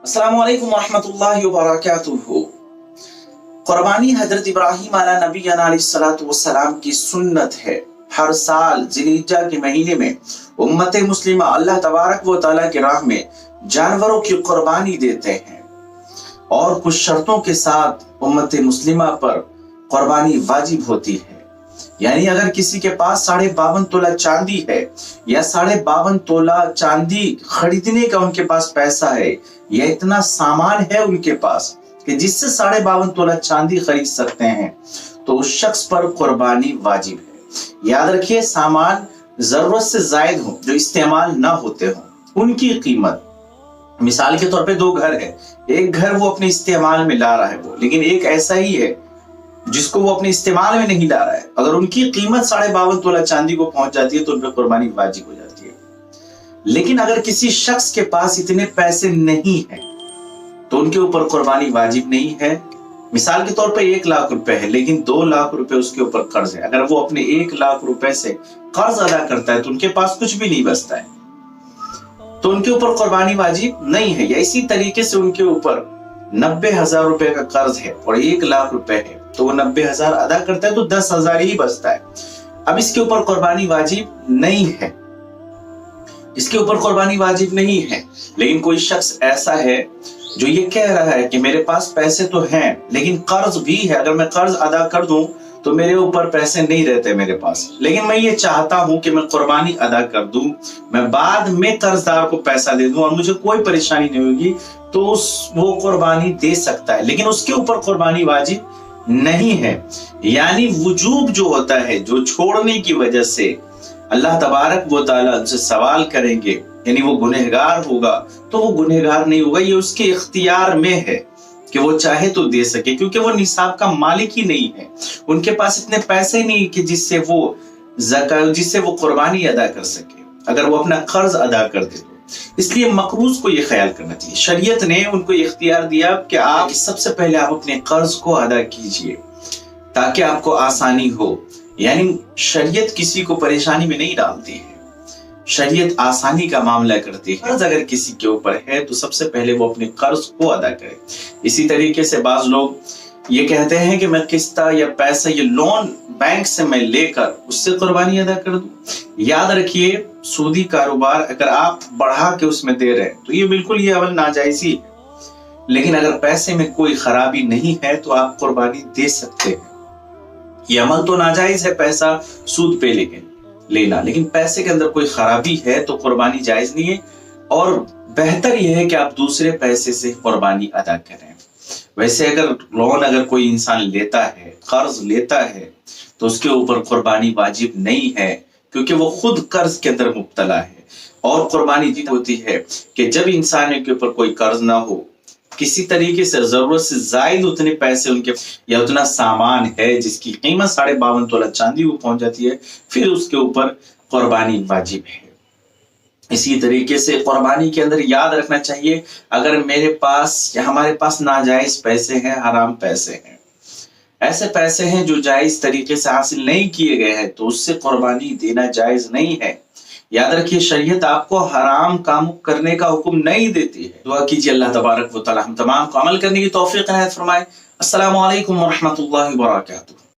अस्सलामु अलैकुम वरहमतुल्लाहि वबरकातुहू। कुर्बानी हजरत इब्राहीम अला नबीना अलैहिस्सलातु वस्सलाम की सुन्नत है। हर साल जिलहिज्जा के महीने में उम्मत मुस्लिमा अल्लाह तबारक व तआला की राह में जानवरों की कुर्बानी देते हैं और कुछ शर्तों के साथ उम्मत मुस्लिमा पर कुर्बानी वाजिब होती है। यानी अगर किसी के पास 52.5 तोला चांदी है या 52.5 तोला चांदी खरीदने का उनके पास पैसा है या इतना सामान है उनके पास कि जिससे 52.5 तोला चांदी खरीद सकते हैं तो उस शख्स पर कुर्बानी वाजिब है। याद रखिए, सामान जरूरत से जायद हो जो इस्तेमाल ना होते हो उनकी कीमत, मिसाल के तौर पे 2 घर है, एक घर वो अपने इस्तेमाल में ला रहा है वो, लेकिन एक ऐसा ही है जिसको वो अपने इस्तेमाल में नहीं ला रहा है, अगर उनकी कीमत 52.5 तोला चांदी को पहुंच जाती है तो उन पर कुर्बानी वाजिब हो जाती है। लेकिन अगर किसी शख्स के पास इतने पैसे नहीं है तो उनके ऊपर कुर्बानी वाजिब नहीं है। मिसाल के तौर पे 1 लाख रुपए है लेकिन 2 लाख रुपए उसके ऊपर कर्ज है। अगर वो अपने 1 लाख रुपए से कर्ज अदा करता है तो उनके पास कुछ भी नहीं बचता है, तो उनके ऊपर कुर्बानी वाजिब नहीं है। या इसी तरीके से उनके ऊपर 90,000 रुपए का कर्ज है और 1 लाख रुपए है तो वो 90,000 अदा करता है तो 10,000 ही बचता है। अब इसके ऊपर कुर्बानी वाजिब नहीं है, इसके ऊपर कुर्बानी वाजिब नहीं है। लेकिन कोई शख्स ऐसा है जो ये कह रहा है कि मेरे पास पैसे तो हैं लेकिन कर्ज भी है, अगर मैं कर्ज अदा कर दूं तो मेरे ऊपर पैसे नहीं रहते मेरे पास, लेकिन मैं ये चाहता हूं कि मैं कुर्बानी अदा कर दूं, मैं बाद में कर्जदार को पैसा दे दूं और मुझे कोई परेशानी नहीं होगी, तो वो कुर्बानी दे सकता है, लेकिन उसके ऊपर कुर्बानी वाजिब नहीं है। यानी वजूब जो होता है, जो छोड़ने की वजह से अल्लाह तबारक व तआला उनसे सवाल करेंगे, यानी वो गुनहगार होगा तो वो गुनहगार नहीं होगा, ये उसके इख्तियार में है कि वो चाहे तो दे सके, क्योंकि वो निसाब का मालिक ही नहीं है, उनके पास इतने पैसे नहीं कि जिससे वो कुर्बानी अदा कर सके, अगर वो अपना कर्ज अदा कर दे तो। इसलिए मकरूज को ये ख्याल करना चाहिए, शरीयत ने उनको इख्तियार दिया कि आप सबसे पहले आप अपने कर्ज को अदा कीजिए ताकि आपको आसानी हो। यानी शरीयत किसी को परेशानी में नहीं डालती है, शरीयत आसानी का मामला करती है। कर्ज अगर किसी के ऊपर है तो सबसे पहले वो अपने कर्ज को अदा करे। इसी तरीके से बाज लोग ये कहते हैं कि मैं किस्ता या पैसा या लोन बैंक से मैं लेकर उससे कुर्बानी अदा कर दूं। याद रखिए, सूदी कारोबार अगर आप बढ़ा के उसमें दे रहे हैं तो ये बिल्कुल ये अमल नाजायज ही है, लेकिन अगर पैसे में कोई खराबी नहीं है तो आप कुर्बानी दे सकते हैं। ये अमल तो नाजायज है पैसा सूद पे लेना, लेकिन पैसे के अंदर कोई खराबी है तो कुर्बानी जायज नहीं है, और बेहतर यह है कि आप दूसरे पैसे से कुर्बानी अदा करें। वैसे अगर कोई इंसान लेता है, कर्ज लेता है, तो उसके ऊपर कुर्बानी वाजिब नहीं है, क्योंकि वो खुद कर्ज के अंदर मुब्तला है। और कुर्बानी होती है कि जब इंसान के ऊपर कोई कर्ज ना हो, किसी तरीके से जरूरत से जायद उतने पैसे उनके या उतना सामान है जिसकी कीमत 52.5 तोला चांदी को पहुंच जाती है, फिर उसके ऊपर कुर्बानी वाजिब है। इसी तरीके से कुर्बानी के अंदर याद रखना चाहिए, अगर मेरे पास या हमारे पास नाजायज पैसे हैं, हराम पैसे हैं, ऐसे पैसे हैं जो जायज तरीके से हासिल नहीं किए गए हैं, तो उससे कुर्बानी देना जायज नहीं है। याद रखिए, शरीयत आपको हराम काम करने का हुक्म नहीं देती है। दुआ कीजिए अल्लाह तबारक व तआला हम तमाम को अमल करने की तौफीक इनायत फरमाए। अस्सलामु अलैकुम व रहमतुल्लाहि व बरकातुहू।